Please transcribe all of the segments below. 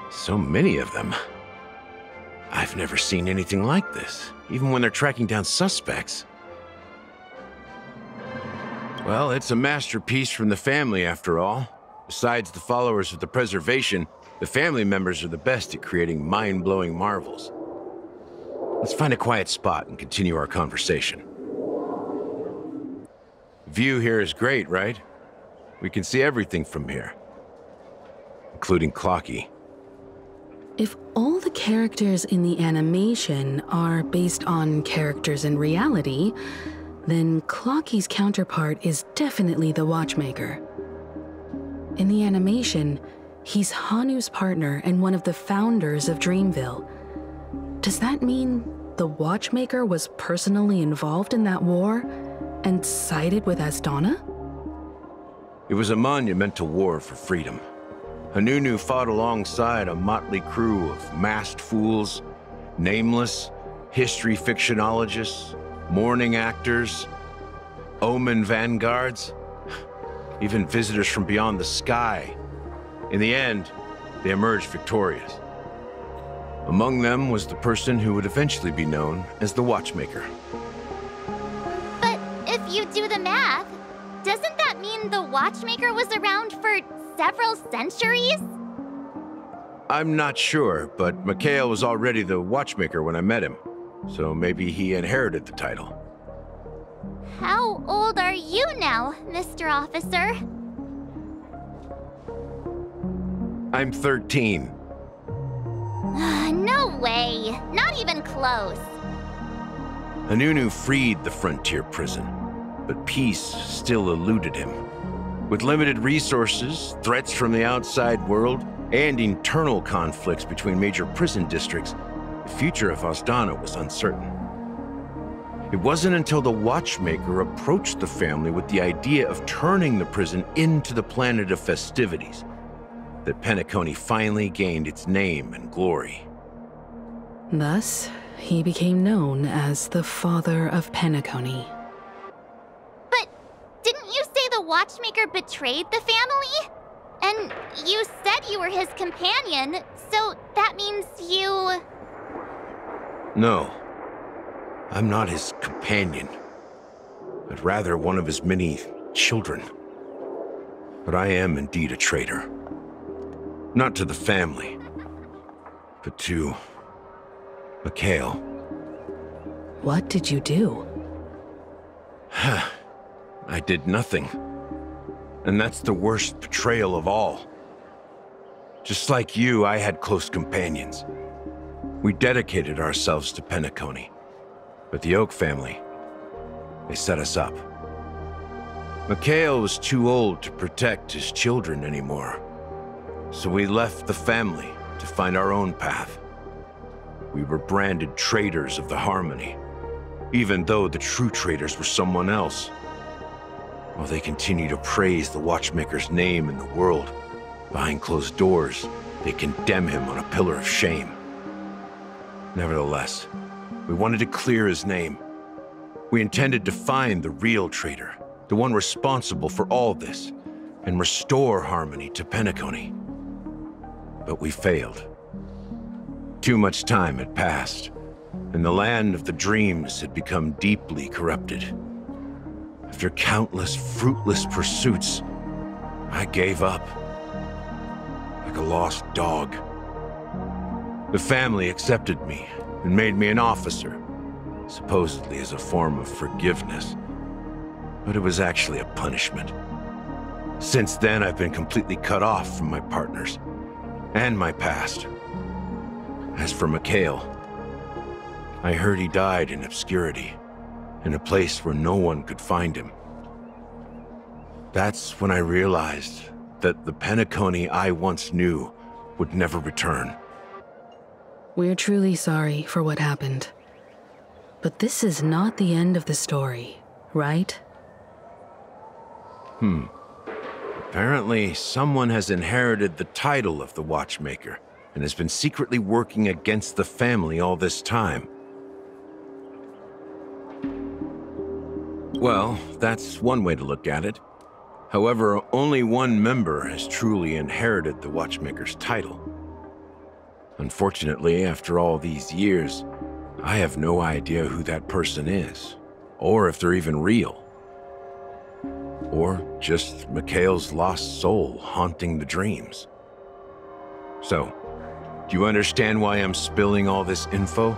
So many of them. I've never seen anything like this, even when they're tracking down suspects. Well, it's a masterpiece from the family, after all. Besides the followers of the preservation, the family members are the best at creating mind-blowing marvels. Let's find a quiet spot and continue our conversation. View here is great, right? We can see everything from here, including Clocky. If all the characters in the animation are based on characters in reality, then Clocky's counterpart is definitely the Watchmaker. In the animation, he's Hanu's partner and one of the founders of Dreamville. Does that mean the Watchmaker was personally involved in that war and sided with Asdana? It was a monumental war for freedom. Hanunu fought alongside a motley crew of masked fools, nameless, history fictionologists, mourning actors, omen vanguards, even visitors from beyond the sky. In the end, they emerged victorious. Among them was the person who would eventually be known as the Watchmaker. But if you do the math, doesn't that mean the Watchmaker was around for several centuries? I'm not sure, but Mikhail was already the Watchmaker when I met him, so maybe he inherited the title. How old are you now, Mr. Officer? I'm 13. No way. Not even close. Hanunu freed the frontier prison, but peace still eluded him. With limited resources, threats from the outside world, and internal conflicts between major prison districts, the future of Asdana was uncertain. It wasn't until the Watchmaker approached the family with the idea of turning the prison into the planet of festivities that Penacony finally gained its name and glory. Thus, he became known as the Father of Penacony. But didn't you say the Watchmaker betrayed the family? And you said you were his companion, so that means you... No, I'm not his companion, but rather one of his many children. But I am indeed a traitor. Not to the family, but to Mikhail. What did you do? I did nothing. And that's the worst betrayal of all. Just like you, I had close companions. We dedicated ourselves to Penacony. But the Oak family, they set us up. Mikhail was too old to protect his children anymore. So we left the family to find our own path. We were branded traitors of the Harmony, even though the true traitors were someone else. While they continue to praise the Watchmaker's name in the world, behind closed doors, they condemn him on a pillar of shame. Nevertheless, we wanted to clear his name. We intended to find the real traitor, the one responsible for all this, and restore harmony to Penacony. But we failed. Too much time had passed, and the land of the dreams had become deeply corrupted. After countless fruitless pursuits, I gave up, like a lost dog. The family accepted me and made me an officer, supposedly as a form of forgiveness. But it was actually a punishment. Since then, I've been completely cut off from my partners and my past. As for Mikhail, I heard he died in obscurity, in a place where no one could find him. That's when I realized that the Penacony I once knew would never return. We're truly sorry for what happened. But this is not the end of the story, right? Apparently, someone has inherited the title of the Watchmaker and has been secretly working against the family all this time. Well, that's one way to look at it. However, only one member has truly inherited the Watchmaker's title. Unfortunately, after all these years, I have no idea who that person is, or if they're even real. Or just Mikhail's lost soul haunting the dreams. So, do you understand why I'm spilling all this info?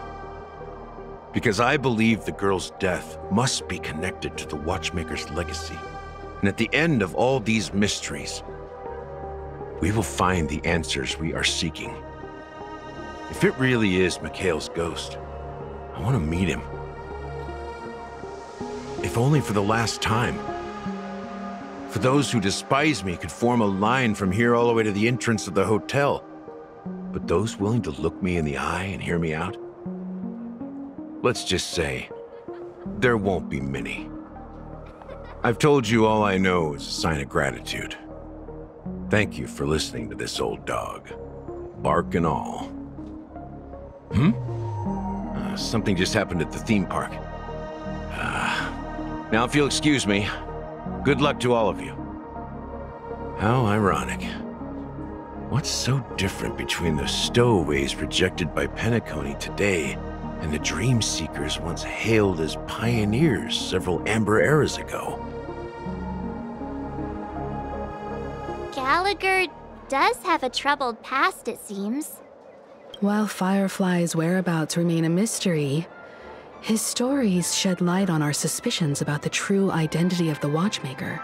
Because I believe the girl's death must be connected to the Watchmaker's legacy. And at the end of all these mysteries, we will find the answers we are seeking. If it really is Mikhail's ghost, I want to meet him. If only for the last time. For those who despise me could form a line from here all the way to the entrance of the hotel. But those willing to look me in the eye and hear me out? Let's just say, there won't be many. I've told you all I know is a sign of gratitude. Thank you for listening to this old dog. Bark and all. Something just happened at the theme park. Now if you'll excuse me, good luck to all of you. How ironic. What's so different between the stowaways rejected by Penacony today and the dream seekers once hailed as pioneers several amber eras ago? Gallagher does have a troubled past, it seems. While Firefly's whereabouts remain a mystery, his stories shed light on our suspicions about the true identity of the Watchmaker,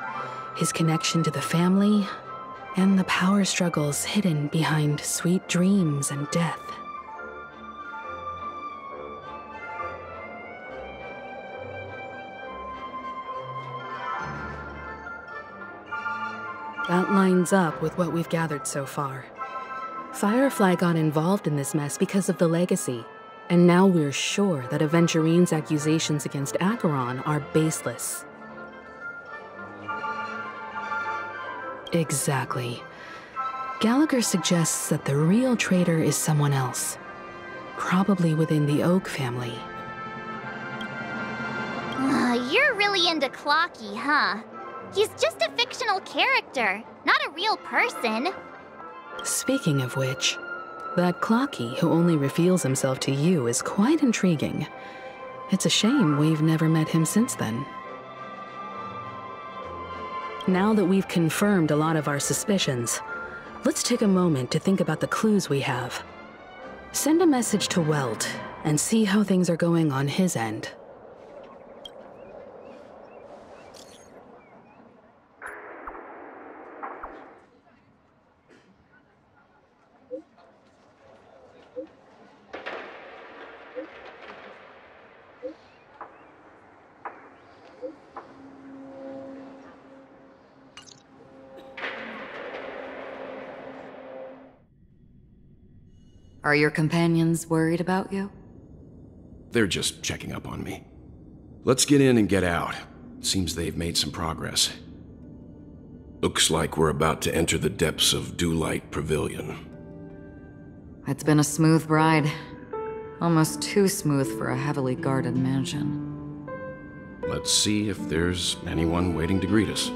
his connection to the family, and the power struggles hidden behind sweet dreams and death. That lines up with what we've gathered so far. Firefly got involved in this mess because of the legacy, and now we're sure that Aventurine's accusations against Acheron are baseless. Exactly. Gallagher suggests that the real traitor is someone else, probably within the Oak family. You're really into Clocky, huh? He's just a fictional character, not a real person. Speaking of which, that Clocky who only reveals himself to you is quite intriguing. It's a shame we've never met him since then. Now that we've confirmed a lot of our suspicions, let's take a moment to think about the clues we have. Send a message to Welt and see how things are going on his end. Are your companions worried about you? They're just checking up on me. Let's get in and get out. Seems they've made some progress. Looks like we're about to enter the depths of Dewlight Pavilion. It's been a smooth ride. Almost too smooth for a heavily guarded mansion. Let's see if there's anyone waiting to greet us.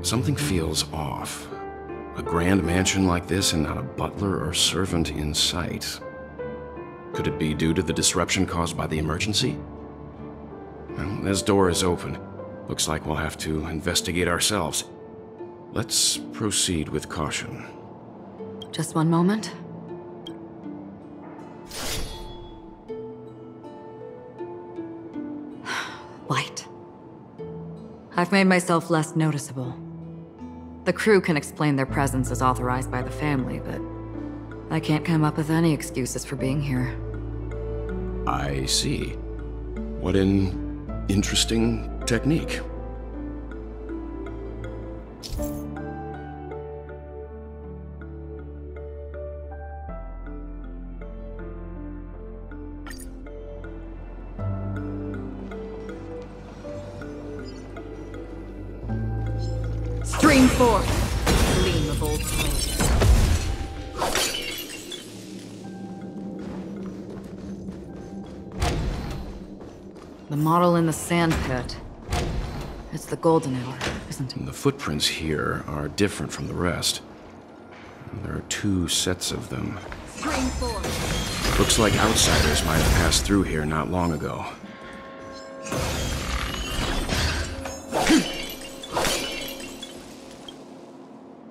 Something feels off. A grand mansion like this and not a butler or servant in sight. Could it be due to the disruption caused by the emergency? Well, this door is open. Looks like we'll have to investigate ourselves. Let's proceed with caution. Just one moment. Light. I've made myself less noticeable. The crew can explain their presence as authorized by the family, but I can't come up with any excuses for being here. I see. What an interesting technique. forth, gleam of old flames. The model in the sand pit. It's the golden hour, isn't it? The footprints here are different from the rest. There are 2 sets of them. Spring forth. Looks like outsiders might have passed through here not long ago.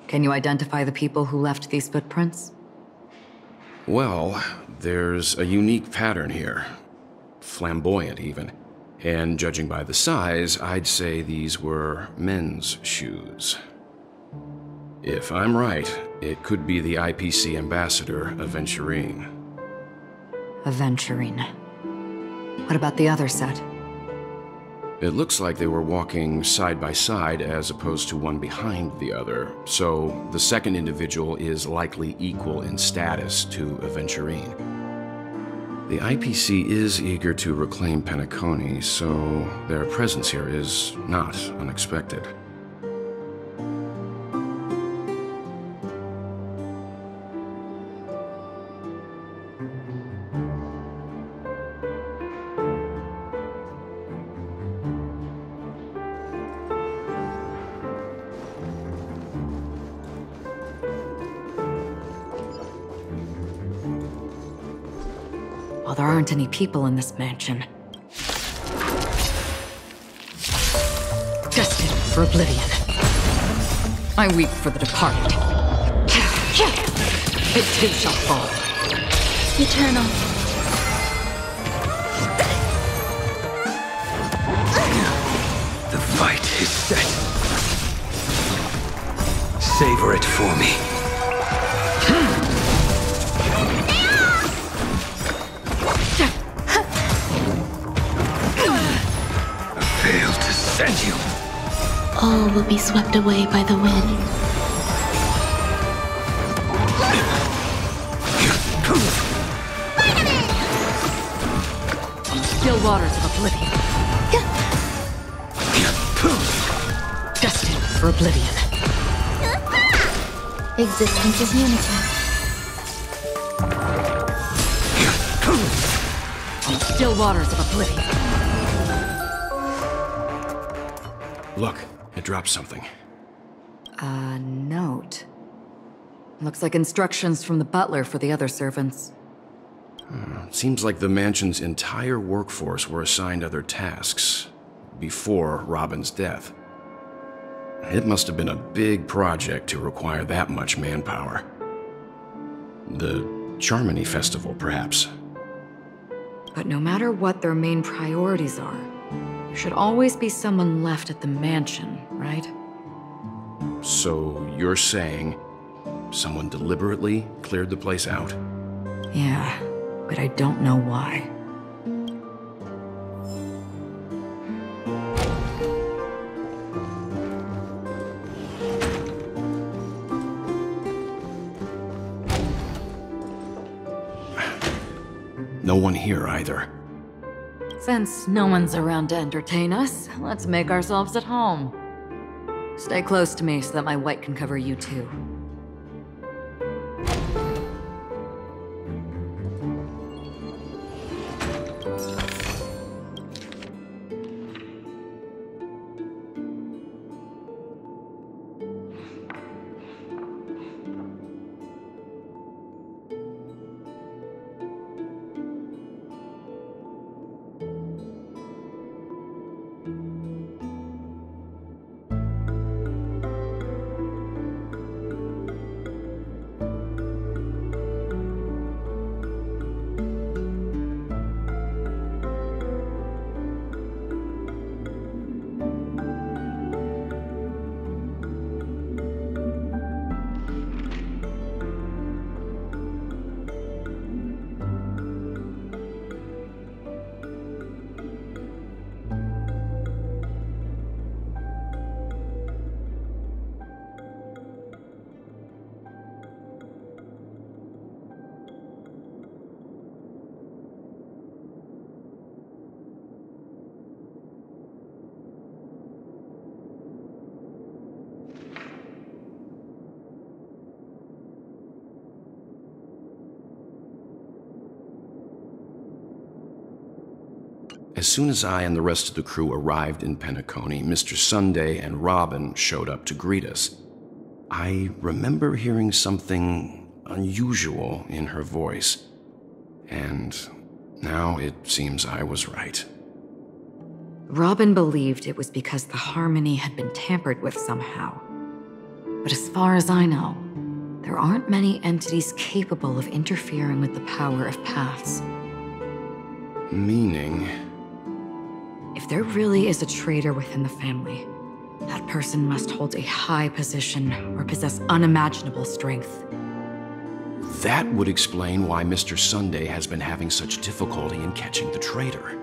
Can you identify the people who left these footprints? Well, there's a unique pattern here. Flamboyant, even. And judging by the size, I'd say these were men's shoes. If I'm right, it could be the IPC ambassador, Aventurine. Aventurine. What about the other set? It looks like they were walking side by side as opposed to one behind the other, so the second individual is likely equal in status to Aventurine. The IPC is eager to reclaim Penacony, so their presence here is not unexpected. Well, there aren't any people in this mansion. Destined for oblivion. I weep for the departed. It too shall fall. Eternal. The fight is set. Savor it for me. Failed to send you. All will be swept away by the wind. Still waters of oblivion. Destined for oblivion. Existence is unity. Still waters of oblivion. Look, it dropped something. A note. Looks like instructions from the butler for the other servants. Seems like the mansion's entire workforce were assigned other tasks before Robin's death. It must have been a big project to require that much manpower. The Charmony Festival, perhaps. But no matter what their main priorities are, there should always be someone left at the mansion, right? So you're saying someone deliberately cleared the place out? Yeah, but I don't know why. No one here either. Since no one's around to entertain us, let's make ourselves at home. Stay close to me so that my white can cover you too. As soon as I and the rest of the crew arrived in Penacony, Mr. Sunday and Robin showed up to greet us. I remember hearing something unusual in her voice, and now it seems I was right. Robin believed it was because the harmony had been tampered with somehow. But as far as I know, there aren't many entities capable of interfering with the power of paths. Meaning? If there really is a traitor within the family, that person must hold a high position or possess unimaginable strength. That would explain why Mr. Sunday has been having such difficulty in catching the traitor.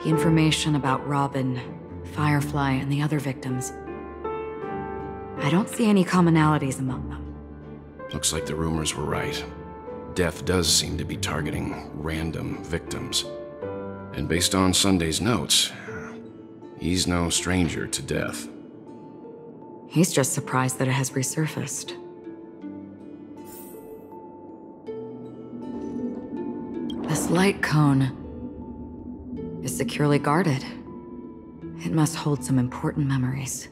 The information about Robin, Firefly, and the other victims. I don't see any commonalities among them. Looks like the rumors were right. Death does seem to be targeting random victims. And based on Sunday's notes, he's no stranger to death. He's just surprised that it has resurfaced. This light cone is securely guarded. It must hold some important memories.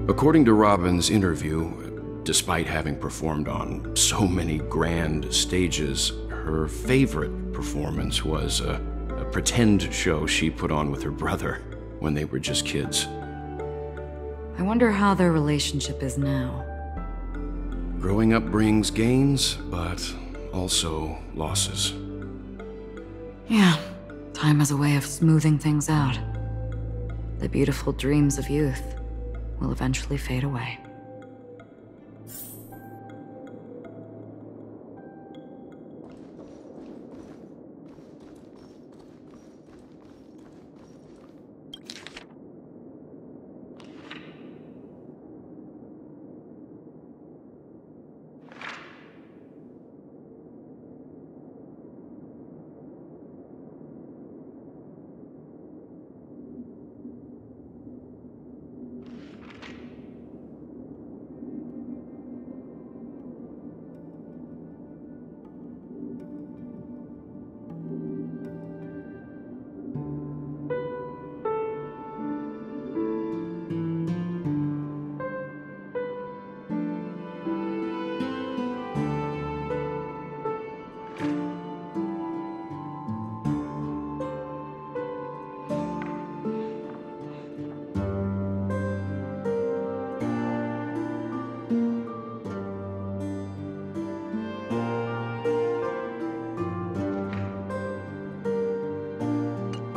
According to Robin's interview, despite having performed on so many grand stages, her favorite performance was a pretend show she put on with her brother when they were just kids. I wonder how their relationship is now. Growing up brings gains, but also losses. Yeah, time has a way of smoothing things out. The beautiful dreams of youth will eventually fade away.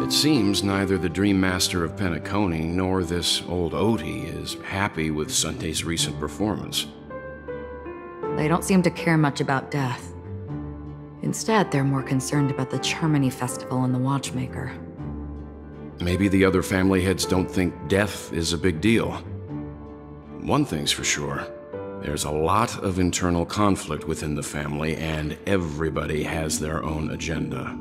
It seems neither the Dream Master of Penacony nor this old Odie is happy with Sunday's recent performance. They don't seem to care much about death. Instead, they're more concerned about the Charmony Festival and the Watchmaker. Maybe the other family heads don't think death is a big deal. One thing's for sure. There's a lot of internal conflict within the family, and everybody has their own agenda.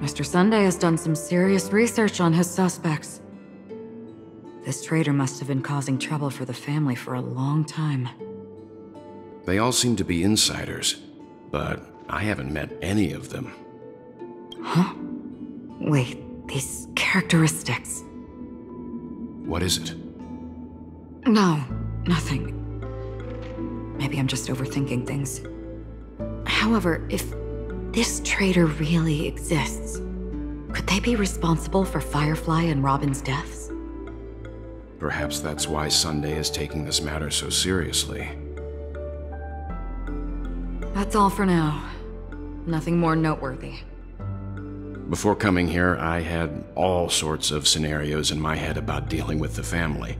Mr. Sunday has done some serious research on his suspects. This traitor must have been causing trouble for the family for a long time. They all seem to be insiders, but I haven't met any of them. Huh? Wait, these characteristics. What is it? No, nothing. Maybe I'm just overthinking things. However, if this traitor really exists, could they be responsible for Firefly and Robin's deaths? Perhaps that's why Sunday is taking this matter so seriously. That's all for now. Nothing more noteworthy. Before coming here, I had all sorts of scenarios in my head about dealing with the family.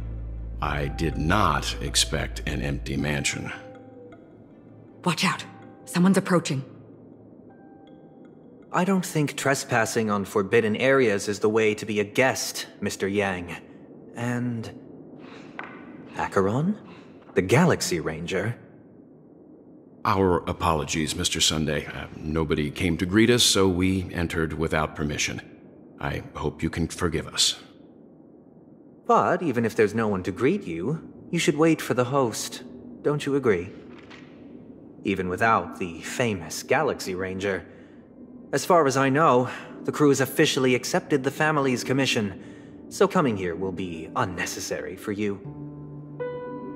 I did not expect an empty mansion. Watch out! Someone's approaching. I don't think trespassing on forbidden areas is the way to be a guest, Mr. Yang. And... Acheron? The Galaxy Ranger? Our apologies, Mr. Sunday. Nobody came to greet us, so we entered without permission. I hope you can forgive us. But even if there's no one to greet you, you should wait for the host. Don't you agree? Even without the famous Galaxy Ranger. As far as I know, the crew has officially accepted the family's commission, so coming here will be unnecessary for you.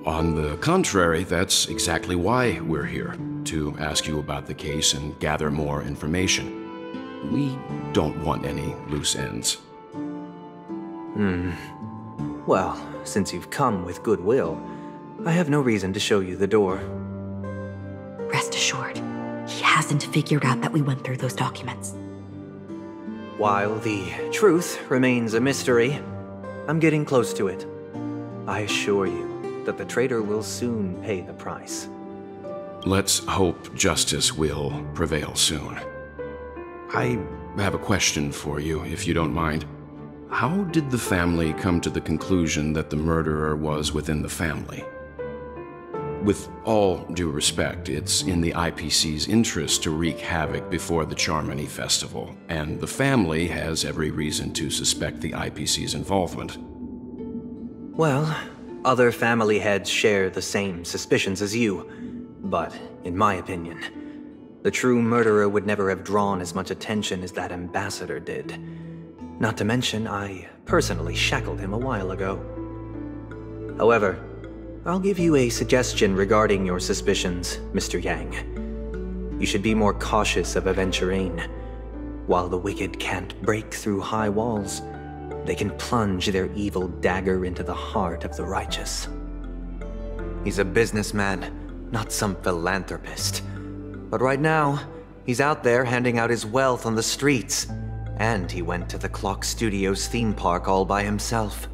On the contrary, that's exactly why we're here, to ask you about the case and gather more information. We don't want any loose ends. Well, since you've come with goodwill, I have no reason to show you the door. Rest assured, he hasn't figured out that we went through those documents. While the truth remains a mystery, I'm getting close to it. I assure you that the traitor will soon pay the price. Let's hope justice will prevail soon. I have a question for you, if you don't mind. How did the family come to the conclusion that the murderer was within the family? With all due respect, it's in the IPC's interest to wreak havoc before the Charmony Festival, and the family has every reason to suspect the IPC's involvement. Well, other family heads share the same suspicions as you, but in my opinion, the true murderer would never have drawn as much attention as that ambassador did. Not to mention, I personally shackled him a while ago. However, I'll give you a suggestion regarding your suspicions, Mr. Yang. You should be more cautious of Aventurine. While the wicked can't break through high walls, they can plunge their evil dagger into the heart of the righteous. He's a businessman, not some philanthropist. But right now, he's out there handing out his wealth on the streets. And he went to the Clock Studios theme park all by himself.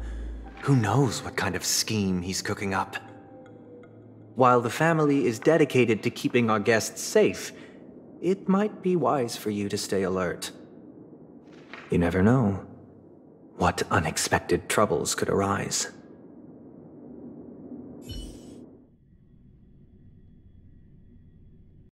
Who knows what kind of scheme he's cooking up? While the family is dedicated to keeping our guests safe, it might be wise for you to stay alert. You never know what unexpected troubles could arise.